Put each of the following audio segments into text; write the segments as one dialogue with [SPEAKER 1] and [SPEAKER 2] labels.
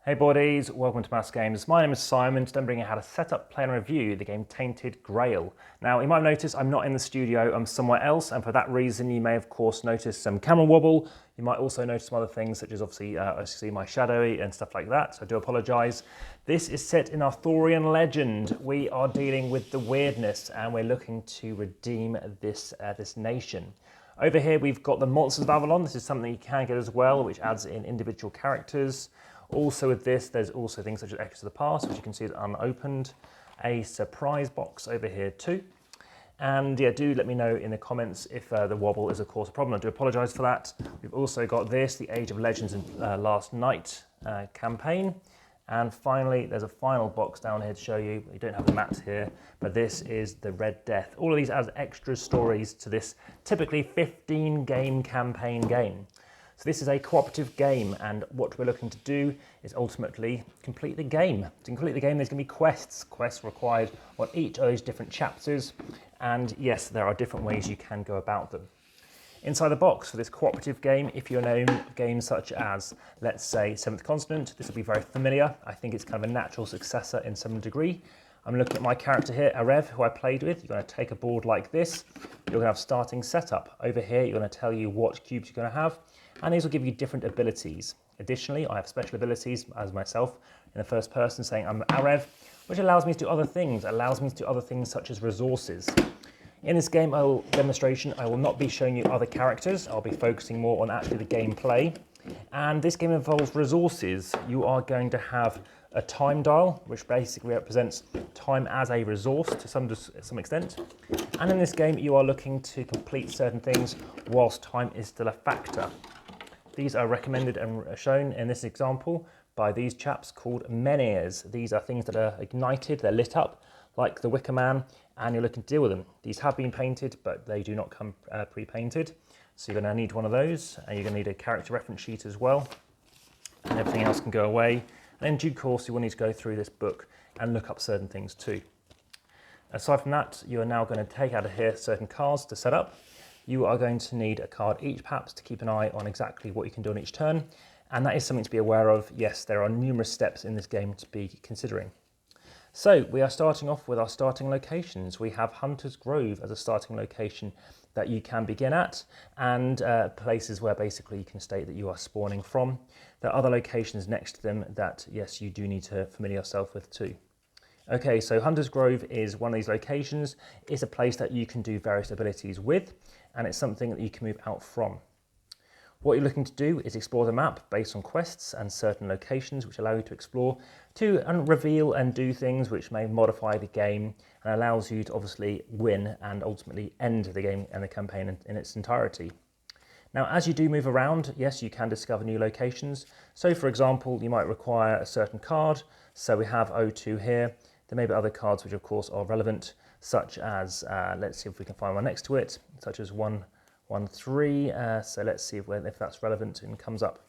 [SPEAKER 1] Hey buddies, welcome to Amass Games. My name is Simon. Today I'm bringing you how to set up, play and review the game Tainted Grail. Now you might have noticed I'm not in the studio, I'm somewhere else, and for that reason you may of course notice some camera wobble. You might also notice some other things such as obviously I see my shadowy and stuff like that, so I do apologise. This is set in Arthurian legend. We are dealing with the weirdness and we're looking to redeem this nation. Over here we've got the Monsters of Avalon. This is something you can get as well, which adds in individual characters. Also with this, there's also things such as Echoes of the Past, which you can see is unopened. A surprise box over here too. And yeah, do let me know in the comments if the wobble is of course a problem. I do apologise for that. We've also got this, the Age of Legends and Last Night campaign. And finally, there's a final box down here to show you. You don't have the maps here, but this is the Red Death. All of these adds extra stories to this typically 15 game campaign game. So this is a cooperative game, and what we're looking to do is ultimately complete the game. To complete the game, there's going to be quests required on each of those different chapters, and yes, there are different ways you can go about them. Inside the box for this cooperative game, if you're known games such as, let's say, Seventh Continent, this will be very familiar. I think it's kind of a natural successor in some degree. I'm looking at my character here, Arev, who I played with. You're going to take a board like this. You're going to have starting setup. Over here, you're going to tell you what cubes you're going to have, and these will give you different abilities. Additionally, I have special abilities as myself in the first person saying I'm Arev, which allows me to do other things. It allows me to do other things such as resources. In this game demonstration, I will not be showing you other characters. I'll be focusing more on actually the gameplay. And this game involves resources. You are going to have a time dial, which basically represents time as a resource to some extent. And in this game, you are looking to complete certain things whilst time is still a factor. These are recommended and shown in this example by these chaps called menhirs. These are things that are ignited, they're lit up like the Wicker Man, and you're looking to deal with them. These have been painted, but they do not come pre-painted. So you're going to need one of those, and you're going to need a character reference sheet as well, and everything else can go away. And in due course, you will need to go through this book and look up certain things too. Aside from that, you are now going to take out of here certain cards to set up. You are going to need a card each perhaps to keep an eye on exactly what you can do on each turn. And that is something to be aware of. Yes, there are numerous steps in this game to be considering. So we are starting off with our starting locations. We have Hunter's Grove as a starting location that you can begin at, and places where basically you can state that you are spawning from. There are other locations next to them that, yes, you do need to familiar yourself with too. Okay, so Hunter's Grove is one of these locations. It's a place that you can do various abilities with, and it's something that you can move out from. What you're looking to do is explore the map based on quests and certain locations which allow you to explore, to reveal and do things which may modify the game and allows you to obviously win and ultimately end the game and the campaign in its entirety. Now, as you do move around, yes, you can discover new locations. So for example, you might require a certain card. So we have O2 here. There may be other cards which of course are relevant, such as, let's see if we can find one next to it, such as 113, so let's see if that's relevant and comes up.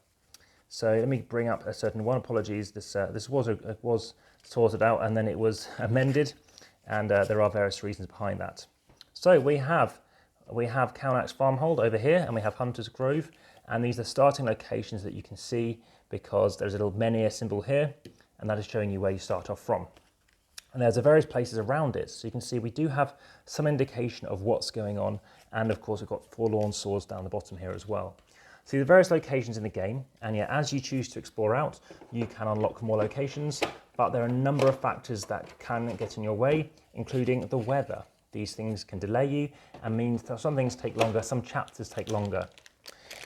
[SPEAKER 1] So let me bring up a certain one. Apologies, this was sorted out and then it was amended, and there are various reasons behind that. So we have Calnax Farmhold over here, and we have Hunter's Grove, and these are starting locations that you can see because there's a little menhir symbol here, and that is showing you where you start off from. And there's various places around it, so you can see we do have some indication of what's going on, and of course we've got Forlorn Swords down the bottom here as well. So the various locations in the game, and yeah, as you choose to explore out, you can unlock more locations, but there are a number of factors that can get in your way, including the weather. These things can delay you and means that some things take longer, some chapters take longer.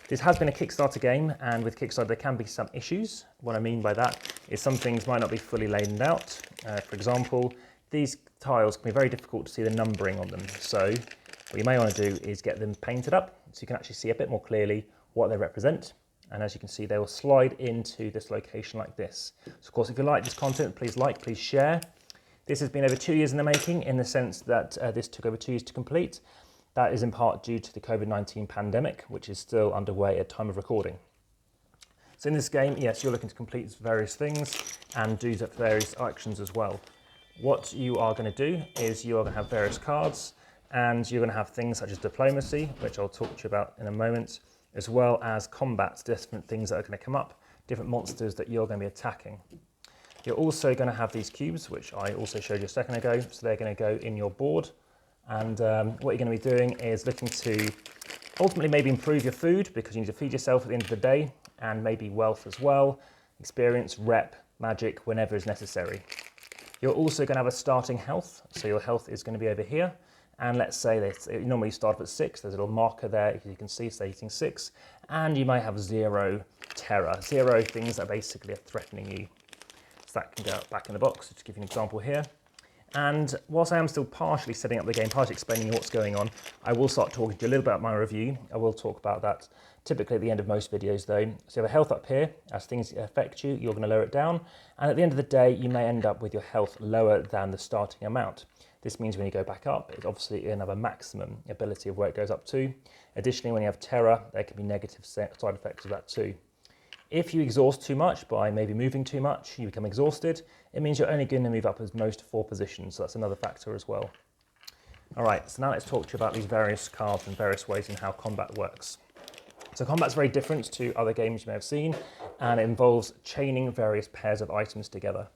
[SPEAKER 1] This has been a Kickstarter game, and with Kickstarter there can be some issues. What I mean by that is some things might not be fully laid out. For example, these tiles can be very difficult to see the numbering on them. So what you may want to do is get them painted up so you can actually see a bit more clearly what they represent. And as you can see, they will slide into this location like this. So of course, if you like this content, please like, please share. This has been over 2 years in the making, in the sense that this took over 2 years to complete. That is in part due to the COVID-19 pandemic, which is still underway at time of recording. So in this game, yes, you're looking to complete various things and do various actions as well. What you are going to do is you are going to have various cards, and you're going to have things such as diplomacy, which I'll talk to you about in a moment, as well as combat, different things that are going to come up different monsters that you're going to be attacking. You're also going to have these cubes, which I also showed you a second ago. So they're going to go in your board. And what you're going to be doing is looking to ultimately maybe improve your food, because you need to feed yourself at the end of the day, and maybe wealth as well, experience, rep, magic, whenever is necessary. You're also going to have a starting health. So your health is going to be over here. And let's say that you normally start off at 6. There's a little marker there, you can see stating 6. And you might have 0 terror, 0 things that basically are threatening you. So that can go back in the box, just to give you an example here. And whilst I am still partially setting up the game, partially explaining what's going on, I will start talking to you a little bit about my review. I will talk about that typically at the end of most videos though. So you have a health up here. As things affect you, you're going to lower it down. And at the end of the day, you may end up with your health lower than the starting amount. This means when you go back up, it's obviously going to have a maximum ability of where it goes up to. Additionally, when you have terror, there can be negative side effects of that too. If you exhaust too much by maybe moving too much, you become exhausted, it means you're only going to move up as most 4 positions. So that's another factor as well. All right, so now let's talk to you about these various cards and various ways in how combat works. So combat's very different to other games you may have seen, and it involves chaining various pairs of items together.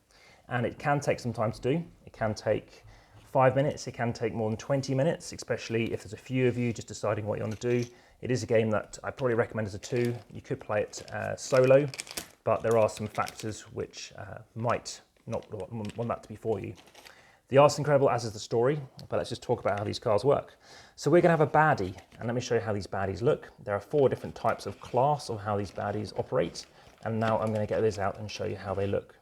[SPEAKER 1] And it can take some time to do. It can take 5 minutes, it can take more than 20 minutes, especially if there's a few of you just deciding what you want to do. It is a game that I probably recommend as a 2. You could play it solo, but there are some factors which might not want that to be for you. The art's incredible, as is the story, but let's just talk about how these cards work. So we're going to have a baddie, and let me show you how these baddies look. There are 4 different types of class of how these baddies operate, and now I'm going to get this out and show you how they look.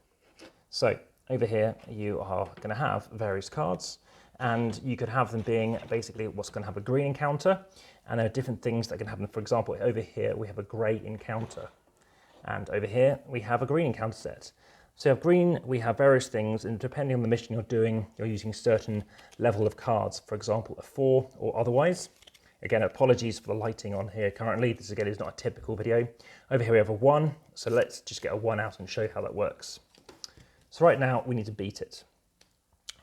[SPEAKER 1] So over here, you are going to have various cards, and you could have them being basically what's going to have a green encounter, and there are different things that can happen. For example, over here, we have a grey encounter, and over here, we have a green encounter set. So of green, we have various things, and depending on the mission you're doing, you're using certain level of cards, for example, a 4 or otherwise. Again, apologies for the lighting on here currently. This again is not a typical video. Over here we have a 1, so let's just get a 1 out and show you how that works. So right now we need to beat it.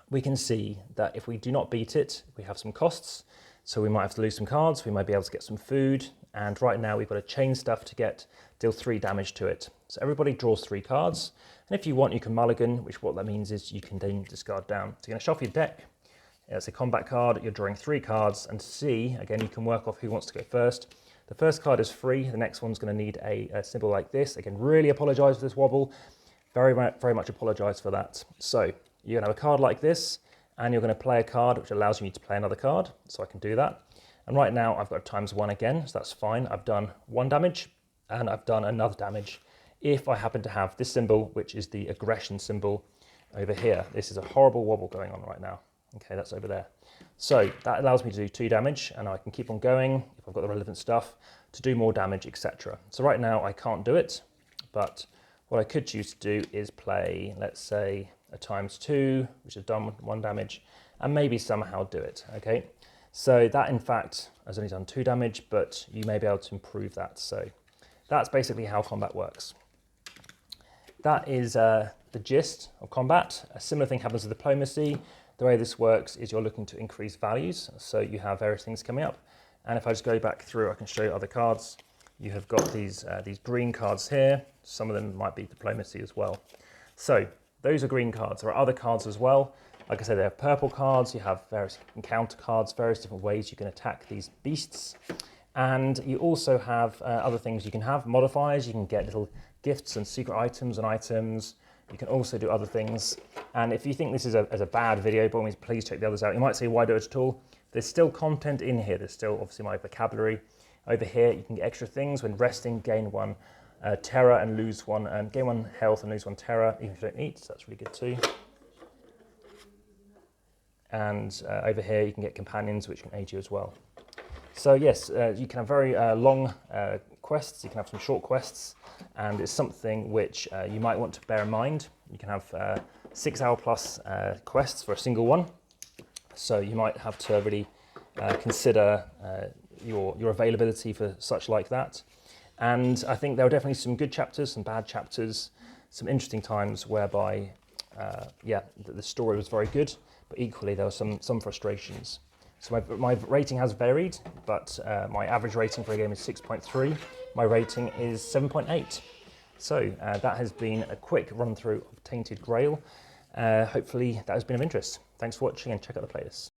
[SPEAKER 1] We can see that if we do not beat it, we have some costs. So we might have to lose some cards, we might be able to get some food, and right now we've got to chain stuff to deal 3 damage to it. So everybody draws 3 cards, and if you want you can mulligan, which what that means is you can then discard down. So you're going to shuffle your deck, it's a combat card, you're drawing 3 cards, and see, again you can work off who wants to go first. The first card is free, the next one's going to need a symbol like this. Again, really apologise for this wobble, very much apologise for that. So you're going to have a card like this, and you're going to play a card which allows me to play another card, so I can do that. And right now I've got ×1 again, so that's fine. I've done 1 damage, and I've done another damage if I happen to have this symbol, which is the aggression symbol over here. This is a horrible wobble going on right now. Okay, that's over there. So that allows me to do 2 damage, and I can keep on going if I've got the relevant stuff to do more damage, etc. So right now I can't do it, but what I could choose to do is play, let's say, a ×2, which has done 1 damage, and maybe somehow do it, okay? So that, in fact, has only done 2 damage, but you may be able to improve that. So that's basically how combat works. That is the gist of combat. A similar thing happens with diplomacy. The way this works is you're looking to increase values, so you have various things coming up. And if I just go back through, I can show you other cards. You have got these green cards here. Some of them might be diplomacy as well. So those are green cards. There are other cards as well. Like I said, they have purple cards. You have various encounter cards, various different ways you can attack these beasts. And you also have other things you can have, modifiers. You can get little gifts and secret items and items. You can also do other things. And if you think this is a bad video, by all means, please check the others out. You might say, why do it at all? There's still content in here. There's still obviously my vocabulary. Over here, you can get extra things. When resting, gain 1 terror and lose 1, gain 1 health and lose 1 terror, even if you don't eat, so that's really good too. And over here, you can get companions, which can aid you as well. So yes, you can have very long quests, you can have some short quests, and it's something which you might want to bear in mind. You can have 6-hour plus quests for a single one, so you might have to really consider your availability for such like that. And I think there are definitely some good chapters, some bad chapters, some interesting times whereby, the story was very good, but equally there were some frustrations. So my rating has varied, but my average rating for a game is 6.3. My rating is 7.8. So that has been a quick run through of Tainted Grail. Hopefully that has been of interest. Thanks for watching and check out the playlist.